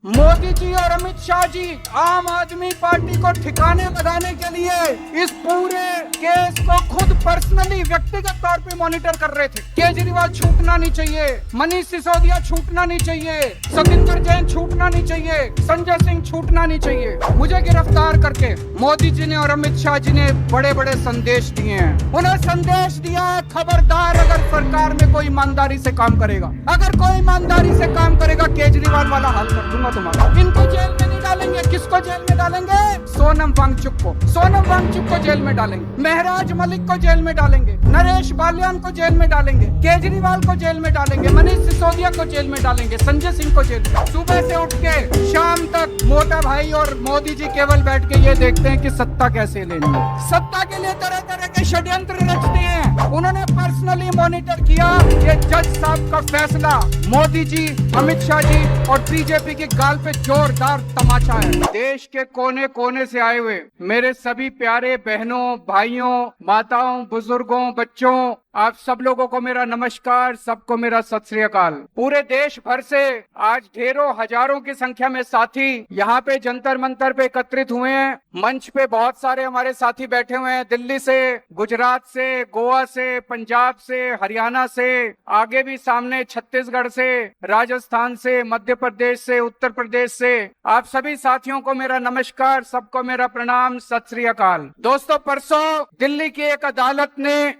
मोदी जी और अमित शाह जी आम आदमी पार्टी को ठिकाने लगाने के लिए इस पूरे केस को खुद पर्सनली व्यक्तिगत तौर पे मॉनिटर कर रहे थे। केजरीवाल छूटना नहीं चाहिए, मनीष सिसोदिया छूटना नहीं चाहिए, सतिंदर जैन छूटना नहीं चाहिए, संजय सिंह छूटना नहीं चाहिए। मुझे गिरफ्तार करके मोदी जी ने और अमित शाह जी ने बड़े बड़े संदेश दिए हैं। उन्हें संदेश दिया है, खबरदार अगर सरकार में कोई ईमानदारी से काम करेगा, अगर कोई ईमानदारी से काम करेगा केजरीवाल वाला हाल कर दूंगा तुम्हारा। इनको जेल में नहीं डालेंगे। किसको जेल में डालेंगे? सोनम वांगचुक को। सोनम वांगचुक को जेल में डालेंगे, महराज मलिक को जेल में डालेंगे, नरेश बालियान को जेल में डालेंगे, केजरीवाल को जेल में डालेंगे, मनीष सिसोदिया को जेल में डालेंगे, संजय सिंह को जेल में। सुबह से उठ के शाम तक मोटा भाई और मोदी जी केवल बैठ के ये देखते हैं कि सत्ता कैसे लेनी है। सत्ता के लिए तरह तरह के षड्यंत्र रचते हैं। उन्होंने पर्सनली मॉनिटर किया। ये जज साहब का फैसला मोदी जी, अमित शाह जी और बीजेपी की गाल पे जोरदार तमाचा है। देश के कोने कोने से आए हुए मेरे सभी प्यारे बहनों, भाइयों, माताओं, बुजुर्गों, बच्चों, आप सब लोगों को मेरा नमस्कार, सबको मेरा सत श्री अकाल। पूरे देश भर से आज ढेरों हजारों की संख्या में साथी यहाँ पे जंतर मंतर पे एकत्रित हुए हैं। मंच पे बहुत सारे हमारे साथी बैठे हुए हैं, दिल्ली से, गुजरात से, गोवा से, पंजाब से, हरियाणा से, आगे भी सामने छत्तीसगढ़ से, राजस्थान से, मध्य प्रदेश से, उत्तर प्रदेश से। आप सभी साथियों को मेरा नमस्कार, सबको मेरा प्रणाम, सत श्री अकाल। दोस्तों, परसों दिल्ली की एक अदालत ने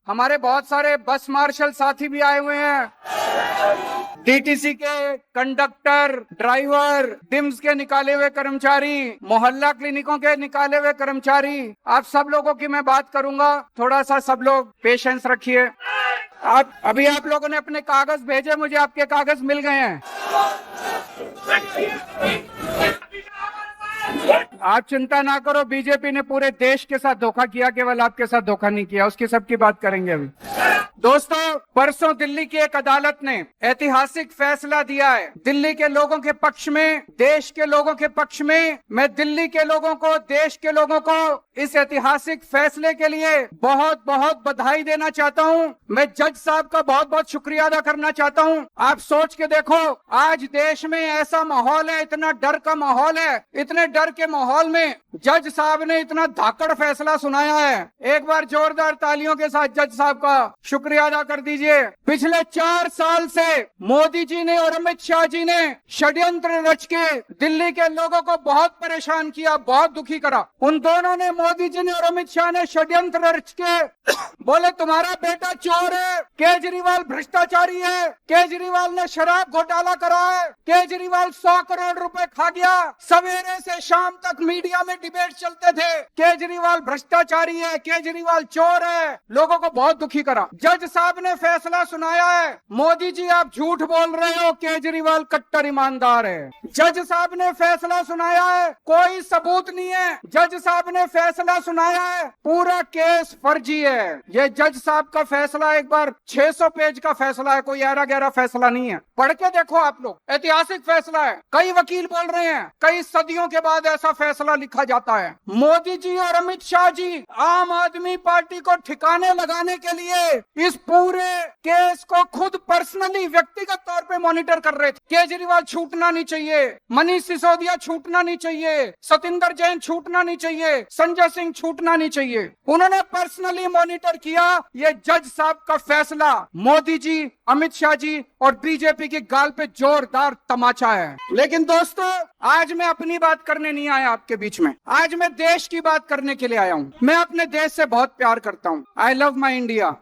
हमारे बहुत सारे बस मार्शल साथी भी आए हुए हैं। डीटीसी के कंडक्टर, ड्राइवर, डिम्स के निकाले हुए कर्मचारी, मोहल्ला क्लिनिकों के निकाले हुए कर्मचारी, आप सब लोगों की मैं बात करूंगा। थोड़ा सा सब लोग पेशेंस रखिए। आप लोगों ने अपने कागज भेजे, मुझे आपके कागज मिल गए हैं। आप चिंता ना करो, बीजेपी ने पूरे देश के साथ धोखा किया, केवल आपके साथ धोखा नहीं किया। उसकी सबकी बात करेंगे अभी। दोस्तों, परसों दिल्ली की एक अदालत ने ऐतिहासिक फैसला दिया है दिल्ली के लोगों के पक्ष में, देश के लोगों के पक्ष में। मैं दिल्ली के लोगों को, देश के लोगों को इस ऐतिहासिक फैसले के लिए बहुत बहुत बधाई देना चाहता हूं। मैं जज साहब का बहुत बहुत शुक्रिया अदा करना चाहता हूं। आप सोच के देखो, आज देश में ऐसा माहौल है, इतना डर का माहौल है, इतने डर के माहौल में जज साहब ने इतना धाकड़ फैसला सुनाया है। एक बार जोरदार तालियों के साथ जज साहब का शुक्रिया अदा कर दीजिए। पिछले 4 साल से मोदी जी ने और अमित शाह जी ने षड्यंत्र रच के दिल्ली के लोगों को बहुत परेशान किया, बहुत दुखी करा। उन दोनों ने, मोदी जी ने और अमित शाह ने षड्यंत्र रच के बोले तुम्हारा बेटा चोर है, केजरीवाल भ्रष्टाचारी है, केजरीवाल ने शराब घोटाला करा है, केजरीवाल 100 करोड़ रुपए खा गया। सवेरे से शाम तक मीडिया में डिबेट चलते थे, केजरीवाल भ्रष्टाचारी है, केजरीवाल चोर है। लोगों को बहुत दुखी करा। जज साहब ने फैसला सुनाया है, मोदी जी आप झूठ बोल रहे हो, केजरीवाल कट्टर ईमानदार है। जज साहब ने फैसला सुनाया है, कोई सबूत नहीं है। जज साहब ने फैसला सुनाया है, पूरा केस फर्जी है। ये जज साहब का फैसला एक बार 600 पेज का फैसला है, कोई 11 फैसला नहीं है। पढ़ के देखो आप लोग, ऐतिहासिक फैसला है। कई वकील बोल रहे हैं कई सदियों के बाद ऐसा फैसला लिखा जाता है। मोदी जी और अमित शाह जी आम आदमी पार्टी को ठिकाने लगाने के लिए इस पूरे केस को खुद पर्सनली व्यक्तिगत तौर पे मॉनिटर कर रहे थे। केजरीवाल छूटना नहीं चाहिए, मनीष सिसोदिया छूटना नहीं चाहिए, सतिंदर जैन छूटना नहीं चाहिए, संजय सिंह छूटना नहीं चाहिए। उन्होंने पर्सनली मॉनिटर किया। ये जज साहब का फैसला मोदी जी, अमित शाह जी और बीजेपी की गाल पे जोरदार तमाचा है। लेकिन दोस्तों, आज मैं अपनी बात करने नहीं आया आपके बीच में, आज मैं देश की बात करने के लिए आया हूँ। मैं अपने देश से बहुत प्यार करता हूँ। I love my India.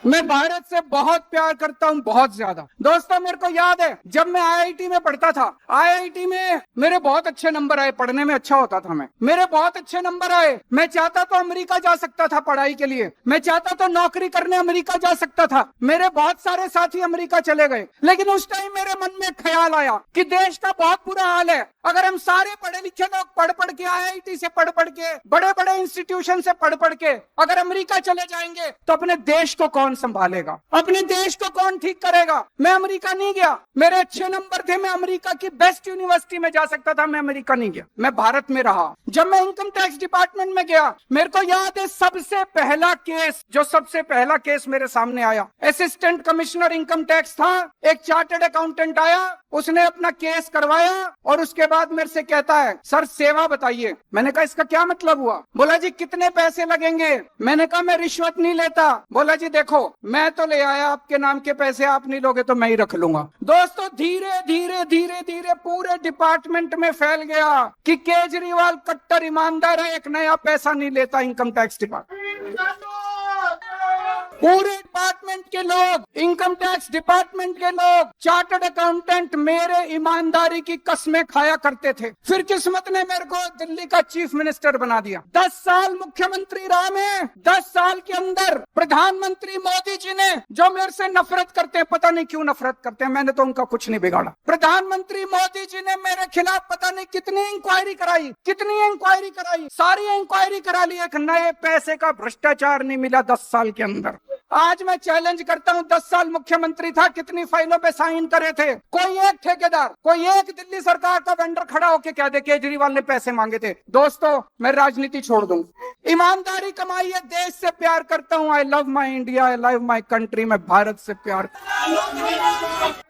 मैं भारत से बहुत प्यार करता हूँ, बहुत ज्यादा। दोस्तों, मेरे को याद है जब मैं आईआईटी में पढ़ता था, आईआईटी में मेरे बहुत अच्छे नंबर आए, पढ़ने में अच्छा होता था मैं, मेरे बहुत अच्छे नंबर आए। मैं चाहता तो अमेरिका जा सकता था पढ़ाई के लिए, मैं चाहता तो नौकरी करने अमेरिका जा सकता था। मेरे बहुत सारे साथी अमेरिका चले गए। लेकिन उस टाइम मेरे मन में ख्याल आया कि देश का बहुत बुरा हाल है। अगर हम सारे पढ़े लिखे लोग पढ़ पढ़ के, आईआईटी से पढ़ पढ़ के, बड़े बड़े इंस्टीट्यूशन से पढ़ पढ़ के अगर अमेरिका चले जाएंगे तो अपने देश को कौन संभालेगा, अपने देश को कौन ठीक करेगा। मैं अमेरिका नहीं गया, मेरे अच्छे नंबर थे, मैं अमेरिका की बेस्ट यूनिवर्सिटी में जा सकता था, मैं अमेरिका नहीं गया, मैं भारत में रहा। जब मैं इनकम टैक्स डिपार्टमेंट में गया, मेरे को याद है सबसे पहला केस मेरे सामने आया, असिस्टेंट कमिश्नर इनकम टैक्स था। एक चार्टर्ड अकाउंटेंट आया, उसने अपना केस करवाया और उसके बाद मेरे से कहता है सर सेवा बताइए। मैंने कहा इसका क्या मतलब हुआ? बोला जी कितने पैसे लगेंगे? मैंने कहा मैं रिश्वत नहीं लेता। बोला जी देखो मैं तो ले आया आपके नाम के पैसे, आप नहीं लोगे तो मैं ही रख लूंगा। दोस्तों धीरे धीरे धीरे धीरे पूरे डिपार्टमेंट में फैल गया कि केजरीवाल कट्टर ईमानदार है, एक नया पैसा नहीं लेता इनकम टैक्स डिपार्टमेंट। पूरे डिपार्टमेंट के लोग, इनकम टैक्स डिपार्टमेंट के लोग, चार्टर्ड अकाउंटेंट मेरे ईमानदारी की कस्में खाया करते थे। फिर किस्मत ने मेरे को दिल्ली का चीफ मिनिस्टर बना दिया। 10 साल मुख्यमंत्री रहा मैं। 10 साल के अंदर प्रधानमंत्री मोदी जी ने, जो मेरे से नफरत करते हैं, पता नहीं क्यों नफरत करते हैं, मैंने तो उनका कुछ नहीं बिगाड़ा, प्रधानमंत्री मोदी जी ने मेरे खिलाफ पता नहीं कितनी इंक्वायरी कराई, सारी इंक्वायरी करा ली, एक नए पैसे का भ्रष्टाचार नहीं मिला 10 साल के अंदर। आज मैं चैलेंज करता हूं, 10 साल मुख्यमंत्री था, कितनी फाइलों पे साइन करे थे? कोई एक ठेकेदार, कोई एक दिल्ली सरकार का वेंडर खड़ा होके कह दे केजरीवाल ने पैसे मांगे थे। दोस्तों मैं राजनीति छोड़ दूं, ईमानदारी कमाई है, देश से प्यार करता हूं। I love my India, I love my country, मैं भारत से प्यार।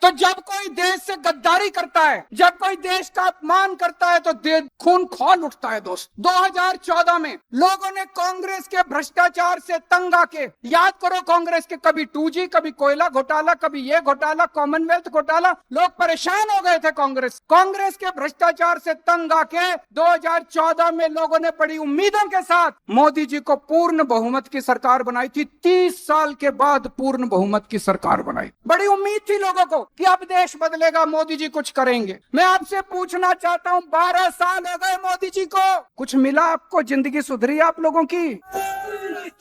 तो जब कोई देश से गद्दारी करता है, जब कोई देश का अपमान करता है, तो खून खौल उठता है। दोस्त 2014 में लोगों ने कांग्रेस के भ्रष्टाचार से तंग आके, याद करो कांग्रेस के कभी 2G, कभी कोयला घोटाला, कभी ये घोटाला, कॉमनवेल्थ घोटाला, लोग परेशान हो गए थे। कांग्रेस के भ्रष्टाचार से तंग आके 2014 में लोगों ने बड़ी उम्मीदों के साथ मोदी जी को पूर्ण बहुमत की सरकार बनाई थी। 30 साल के बाद पूर्ण बहुमत की सरकार बनाई। बड़ी उम्मीद थी लोगों को कि अब देश बदलेगा, मोदी जी कुछ करेंगे। मैं आपसे पूछना चाहता हूं, 12 साल हो गए मोदी जी को, कुछ मिला आपको? जिंदगी सुधरी आप लोगों की?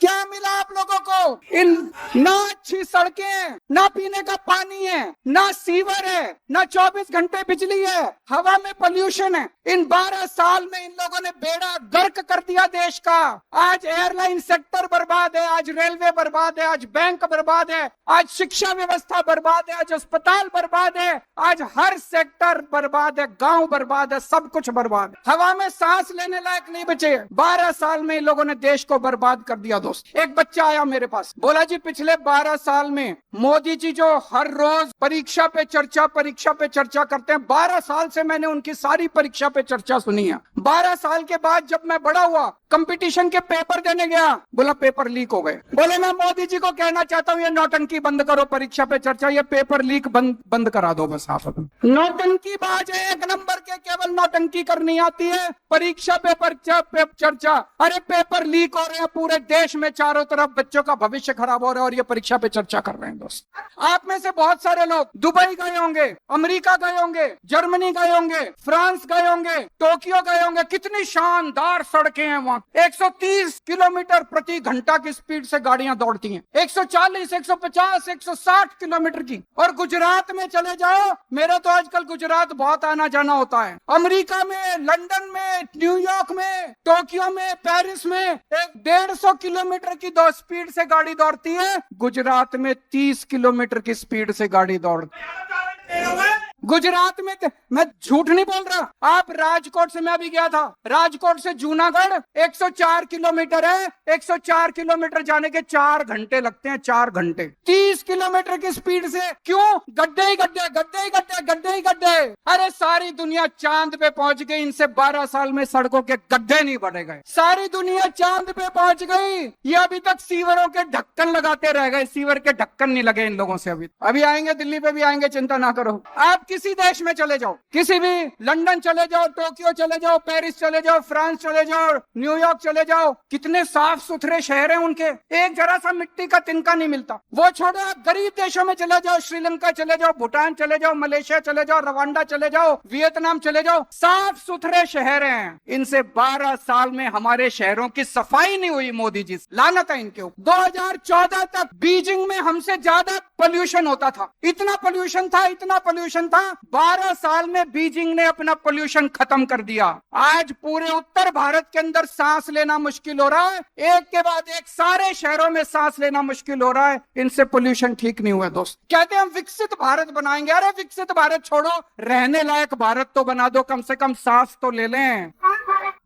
क्या मिला आप लोगों को? इन ना अच्छी सड़कें, ना पीने का पानी है, ना सीवर है, ना 24 घंटे बिजली है, हवा में पोल्यूशन है। इन 12 साल में इन लोगों ने बेड़ा गर्क कर दिया देश का। आज एयरलाइन सेक्टर बर्बाद है, आज रेलवे बर्बाद है, आज बैंक बर्बाद है, आज शिक्षा व्यवस्था बर्बाद है, आज अस्पताल बर्बाद है, आज हर सेक्टर बर्बाद है, गांव बर्बाद है, सब कुछ बर्बाद है। हवा में सांस लेने लायक नहीं बचे। 12 साल में इन लोगों ने देश को बर्बाद कर दिया। दोस्त एक बच्चा आया मेरे पास, बोला जी पिछले 12 साल में मोदी जी जो हर रोज परीक्षा पे चर्चा करते हैं, 12 साल से मैंने उनकी सारी परीक्षा पे चर्चा सुनी है। 12 साल के बाद जब मैं बड़ा हुआ, कंपटीशन के पेपर देने गया, बोला पेपर लीक हो गए। बोले मैं मोदी जी को कहना चाहता हूँ ये नौटंकी बंद करो, परीक्षा पे चर्चा, ये पेपर लीक बंद करा दो बस आप। नौटंकी बाज है, एक नंबर के, केवल नौटंकी करनी आती है। परीक्षा पे चर्चा, अरे पेपर लीक हो रहे हैं पूरे देश में, चारों तरफ बच्चों का भविष्य खराब हो रहा है और ये परीक्षा पे चर्चा कर रहे हैं। दोस्त आप में से बहुत सारे लोग दुबई गए होंगे, अमेरिका गए होंगे, जर्मनी गए होंगे, फ्रांस गए होंगे, टोक्यो गए होंगे। कितनी शानदार सड़कें हैं वहाँ। 130 किलोमीटर प्रति घंटा की स्पीड से गाड़ियां दौड़ती हैं, 140, 150, 160 किलोमीटर की। और गुजरात में चले जाओ, मेरा तो आजकल गुजरात बहुत आना जाना होता है। अमेरिका में, लंदन में, न्यूयॉर्क में, टोक्यो में, पेरिस में 150 किलोमीटर की स्पीड से गाड़ी दौड़ती है। गुजरात में 30 किलोमीटर की स्पीड से गाड़ी दौड़ती है। गुजरात में, मैं झूठ नहीं बोल रहा, आप राजकोट से, मैं अभी गया था, राजकोट से जूनागढ़ 104 किलोमीटर है। 104 किलोमीटर जाने के 4 घंटे लगते हैं, 4 घंटे। 30 किलोमीटर की स्पीड से। क्यों? गड्ढे ही गड्ढे, गड्ढे ही गड्ढे, गड्ढे ही गड्ढे। अरे सारी दुनिया चांद पे पहुंच गई, इनसे 12 साल में सड़कों के गड्ढे नहीं बढ़े गए। सारी दुनिया चांद पे पहुंच गई, ये अभी तक सीवरों के ढक्कन लगाते रह गए। सीवर के ढक्कन नहीं लगे इन लोगों से। अभी आएंगे, दिल्ली पे भी आएंगे, चिंता ना करो। आप किसी देश में चले जाओ, किसी भी, लंदन चले जाओ, टोक्यो चले जाओ, पेरिस चले जाओ, फ्रांस चले जाओ, न्यूयॉर्क चले जाओ, कितने साफ सुथरे शहर हैं उनके, एक जरा सा मिट्टी का तिनका नहीं मिलता। वो छोड़ो, आप गरीब देशों में चले जाओ, श्रीलंका चले जाओ, भूटान चले जाओ, मलेशिया चले जाओ, रवांडा चले जाओ, वियतनाम चले जाओ, साफ सुथरे शहर हैं। इनसे 12 साल में हमारे शहरों की सफाई नहीं हुई। मोदी जी लानत है इनके ऊपर। 2014 तक बीजिंग में हमसे ज्यादा पोल्यूशन होता था, इतना पोल्यूशन था, इतना पोल्यूशन था। 12 साल में बीजिंग ने अपना पोल्यूशन खत्म कर दिया। आज पूरे उत्तर भारत के अंदर सांस लेना मुश्किल हो रहा है, एक के बाद एक सारे शहरों में सांस लेना मुश्किल हो रहा है। इनसे पोल्यूशन ठीक नहीं हुआ। दोस्त कहते हैं हम विकसित भारत बनाएंगे। अरे विकसित भारत छोड़ो, रहने लायक भारत तो बना दो, कम से कम सांस तो ले लें।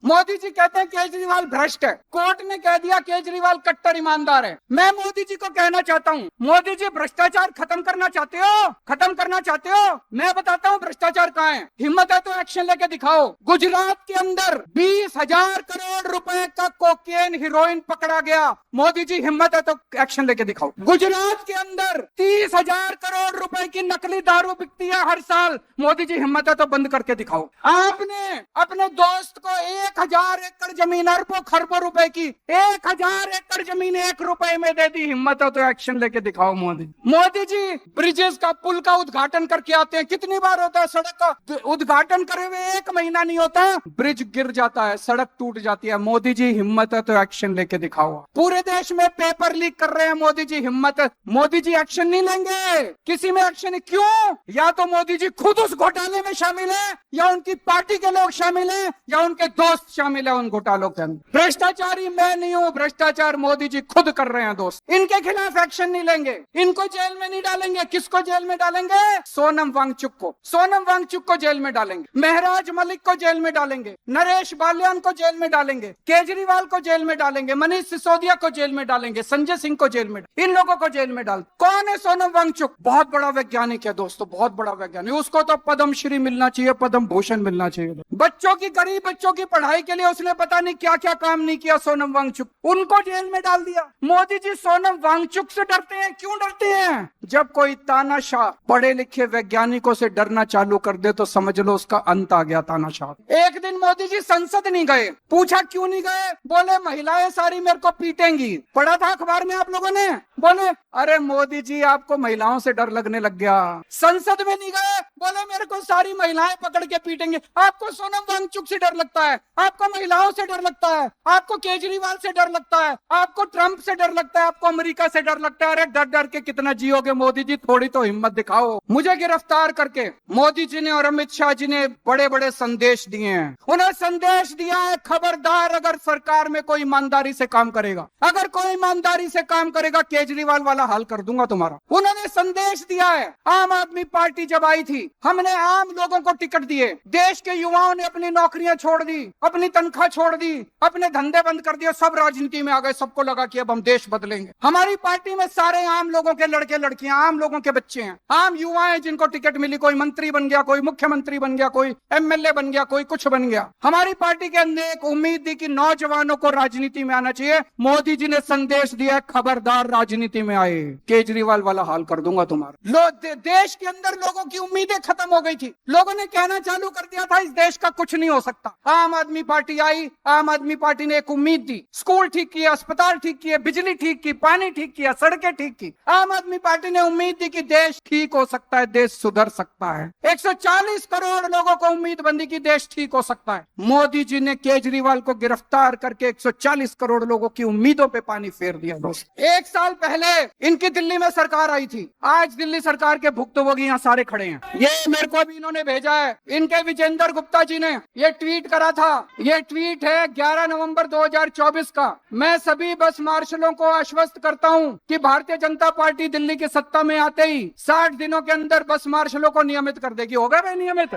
मोदी जी कहते हैं केजरीवाल भ्रष्ट है, कोर्ट ने कह दिया केजरीवाल कट्टर ईमानदार है। मैं मोदी जी को कहना चाहता हूँ, मोदी जी भ्रष्टाचार खत्म करना चाहते हो? खत्म करना चाहते हो? मैं बताता हूँ भ्रष्टाचार कहाँ है। हिम्मत है तो एक्शन लेके दिखाओ। गुजरात के अंदर 20,000 करोड़ रुपए का कोकेन हीरोइन पकड़ा गया। मोदी जी हिम्मत है तो एक्शन लेके दिखाओ। गुजरात के अंदर 30,000 करोड़ रुपए की नकली दारू बिकती है हर साल। मोदी जी हिम्मत है तो बंद करके दिखाओ। आपने अपने दोस्त को 1,000 एकड़ जमीन, अरबों खरबों रुपए की 1,000 एकड़ जमीन 1 रुपए में दे दी। हिम्मत है तो एक्शन लेके दिखाओ मोदी। मोदी जी ब्रिजेस का, पुल का उद्घाटन करके आते हैं। कितनी बार होता है सड़क का उद्घाटन करे हुए 1 महीना नहीं होता, ब्रिज गिर जाता है, सड़क टूट जाती है। मोदी जी हिम्मत है तो एक्शन लेके दिखाओ। पूरे देश में पेपर लीक कर रहे हैं, मोदी जी हिम्मत है। मोदी जी एक्शन नहीं लेंगे, किसी में एक्शन। क्यों? या तो मोदी जी खुद उस घोटाले में शामिल है, या उनकी पार्टी के लोग शामिल हैं, या उनके दोस्त शामिल है उन घोटालों के अंदर। भ्रष्टाचारी मैं नहीं हूँ, भ्रष्टाचार मोदी जी खुद कर रहे हैं दोस्त। इनके खिलाफ एक्शन नहीं लेंगे, इनको जेल में नहीं डालेंगे। किसको जेल में डालेंगे? सोनम वांगचुक को। सोनम वांगचुक को जेल में डालेंगे, महराज मलिक को जेल में डालेंगे, नरेश बालियान को जेल में डालेंगे, केजरीवाल को जेल में डालेंगे, मनीष सिसोदिया को जेल में डालेंगे, संजय सिंह को जेल में, इन लोगों को जेल में डाल। कौन है सोनम वांगचुक? बहुत बड़ा वैज्ञानिक है दोस्तों, बहुत बड़ा वैज्ञानिक। उसको तो पद्म श्री मिलना चाहिए, पद्म भूषण मिलना चाहिए। बच्चों की, गरीब बच्चों की पढ़ाई के लिए उसने पता नहीं क्या क्या काम नहीं किया सोनम वांगचुक, उनको जेल में डाल दिया। मोदी जी सोनम वांगचुक से डरते हैं। क्यों डरते हैं? जब कोई तानाशाह पढ़े लिखे वैज्ञानिकों से डरना चालू कर दे तो समझ लो उसका अंत आ गया तानाशाह। एक दिन मोदी जी संसद नहीं गए, पूछा क्यों नहीं गए? बोले महिलाएं सारी मेरे को पीटेंगी। पढ़ा था अखबार में आप लोगों ने? बोले अरे मोदी जी आपको महिलाओं से डर लगने लग गया, संसद में नहीं गए। बोले मेरे को सारी महिलाएं पकड़ के पीटेंगे। आपको सोनम वांगचुक से डर लगता है, आपको महिलाओं से डर लगता है, आपको केजरीवाल से डर लगता है, आपको ट्रंप से डर लगता है, आपको अमेरिका से डर लगता है। अरे डर डर के कितना जियोगे मोदी जी, थोड़ी तो हिम्मत दिखाओ। मुझे गिरफ्तार करके मोदी जी ने और अमित शाह जी ने बड़े बड़े संदेश दिए हैं। उन्हें संदेश दिया है, खबरदार अगर सरकार में कोई ईमानदारी से काम करेगा, अगर कोई ईमानदारी से काम करेगा केजरीवाल वाला हाल कर दूंगा तुम्हारा। उन्होंने संदेश दिया है। आम आदमी पार्टी जब आई थी, हमने आम लोगों को टिकट दिए। देश के युवाओं ने अपनी नौकरियां छोड़ दी, अपनी तनख्वाह छोड़ दी, अपने धंधे बंद कर दिए, सब राजनीति में आ गए। सबको लगा कि अब हम देश बदलेंगे। हमारी पार्टी में सारे आम लोगों के लड़के लड़कियां, आम लोगों के बच्चे हैं, आम युवा हैं जिनको टिकट मिली। कोई मंत्री बन गया, कोई मुख्यमंत्री बन गया, कोई एमएलए बन गया, कोई कुछ बन गया। हमारी पार्टी के अंदर एक उम्मीद थी कि नौजवानों को राजनीति में आना चाहिए। मोदी जी ने संदेश दिया, खबरदार राजनीति में आए, केजरीवाल वाला हाल कर दूंगा तुम्हारा। देश के अंदर लोगों की उम्मीदें खत्म हो गई थी। लोगों ने कहना चालू कर दिया था इस देश का कुछ नहीं हो सकता। आम आदमी पार्टी आई, आम आदमी पार्टी ने एक उम्मीद दी। स्कूल ठीक किया, अस्पताल ठीक किए, बिजली ठीक की, पानी ठीक किया, सड़कें ठीक की। आम आदमी पार्टी ने उम्मीद दी कि देश ठीक हो सकता है, देश सुधर सकता है। 140 करोड़ लोगों को उम्मीद बंदी की देश ठीक हो सकता है। मोदी जी ने केजरीवाल को गिरफ्तार करके 140 करोड़ लोगों की उम्मीदों पे पानी फेर दिया दोस्त। 1 साल पहले इनकी दिल्ली में सरकार आई थी। आज दिल्ली सरकार के भुक्तभोगी यहाँ सारे खड़े हैं। ये मेरे को भी इन्होंने भेजा है। इनके विजेंद्र गुप्ता जी ने ये ट्वीट करा था। ये ट्वीट है 11 नवंबर 2024 का। मैं सभी बस मार्शलों को आश्वस्त करता हूँ कि भारतीय जनता पार्टी दिल्ली की सत्ता में आते ही 60 दिनों के अंदर बस मार्शलों को नियमित कर देगी। हो गए भाई नियमित?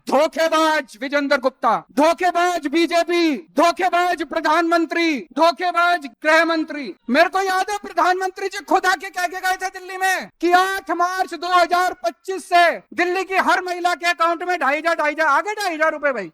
धोखेबाज विजेंद्र गुप्ता, धोखेबाज बीजेपी, धोखेबाज प्रधानमंत्री, धोखेबाज गृह मंत्री। मेरे को याद है प्रधानमंत्री जी खुद आके कह के गए थे दिल्ली में कि 8 मार्च 2025 से दिल्ली की हर महिला के अकाउंट में 2,500 आगे 2,500 रुपए। भाई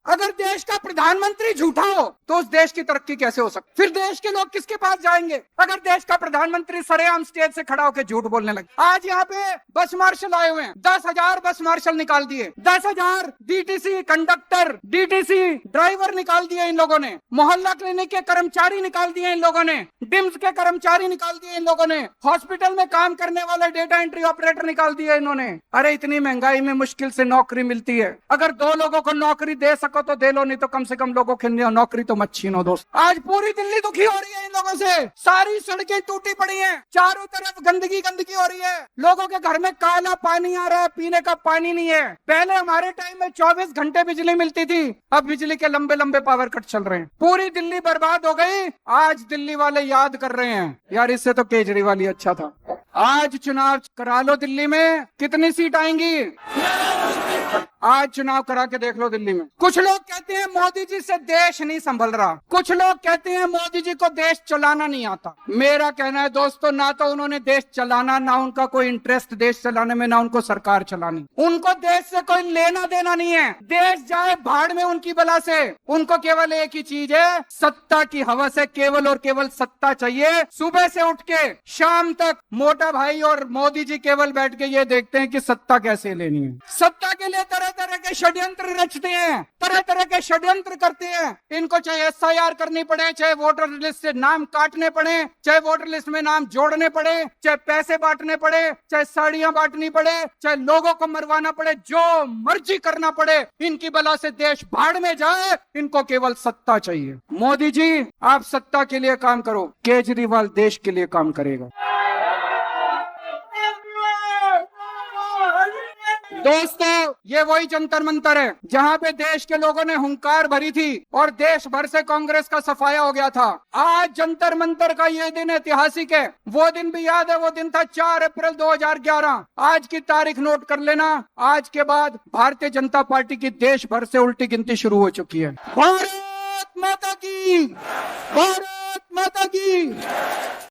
अगर देश का प्रधानमंत्री झूठा हो तो उस देश की तरक्की कैसे हो सकती? फिर देश के लोग किसके पास जाएंगे? अगर देश का प्रधानमंत्री सरेआम स्टेज से खड़ा होकर झूठ बोलने लगे। आज यहाँ पे बस मार्शल आए हुए हैं, 10,000 बस मार्शल निकाल दिए, 10,000 डीटीसी कंडक्टर, डीटीसी ड्राइवर निकाल दिए इन लोगों ने, मोहल्ला क्लिनिक के कर्मचारी निकाल दिए इन लोगों ने, डिम्स के कर्मचारी निकाल दिए इन लोगों ने, हॉस्पिटल में काम करने वाले डेटा एंट्री ऑपरेटर निकाल दिए इन्होंने। अरे इतनी महंगाई में मुश्किल से नौकरी मिलती है। अगर 2 लोगों को नौकरी दे सको तो दे लो, नहीं तो कम से कम लोगों की नौकरी तो मत छीनो दोस्त। आज पूरी दिल्ली दुखी हो रही है इन लोगों से। सारी सड़कें टूटी पड़ी हैं, चारों तरफ गंदगी गंदगी हो रही है। लोगों के घर में काला पानी आ रहा है, पीने का पानी नहीं है। पहले हमारे टाइम में 24 घंटे बिजली मिलती थी, अब बिजली के लंबे लंबे पावर कट चल रहे हैं। पूरी दिल्ली बर्बाद हो गई। आज दिल्ली वाले याद कर रहे हैं यार इससे तो केजरीवाल ही अच्छा था। आज चुनाव करा लो दिल्ली में, कितनी सीट आएंगी? आज चुनाव करा के देख लो दिल्ली में। कुछ लोग कहते हैं मोदी जी से देश नहीं संभल रहा, कुछ लोग कहते हैं मोदी जी को देश चलाना नहीं आता। मेरा कहना है दोस्तों, ना तो उन्होंने देश चलाना, ना उनका कोई इंटरेस्ट देश चलाने में, ना उनको सरकार चलानी। उनको देश से कोई लेना देना नहीं है। देश जाए भाड़ में उनकी बला से। उनको केवल एक ही चीज है, सत्ता की हवस है, केवल और केवल सत्ता चाहिए। सुबह से उठ के शाम तक मोटा भाई और मोदी जी केवल बैठ के ये देखते हैं कि सत्ता कैसे लेनी है। सत्ता के लिए तरह तरह के षड्यंत्र रचते हैं, तरह तरह के षड्यंत्र करते हैं। इनको चाहे एसआईआर करनी पड़े, चाहे वोटर लिस्ट से नाम काटने पड़े, चाहे वोटर लिस्ट में नाम जोड़ने पड़े, चाहे पैसे बांटने पड़े, चाहे साड़ियां बांटनी पड़े, चाहे लोगों को मरवाना पड़े, जो मर्जी करना पड़े, इनकी बला से देश भाड़ में जाए। इनको केवल सत्ता चाहिए। मोदी जी आप सत्ता के लिए काम करो, केजरीवाल देश के लिए काम करेगा। दोस्तों, ये वही जंतर मंतर है जहां पे देश के लोगों ने हुंकार भरी थी और देश भर से कांग्रेस का सफाया हो गया था। आज जंतर मंतर का ये दिन ऐतिहासिक है। वो दिन भी याद है, वो दिन था 4 अप्रैल 2011। आज की तारीख नोट कर लेना। आज के बाद भारतीय जनता पार्टी की देश भर से उल्टी गिनती शुरू हो चुकी है। भारत माता की, भारत माता की।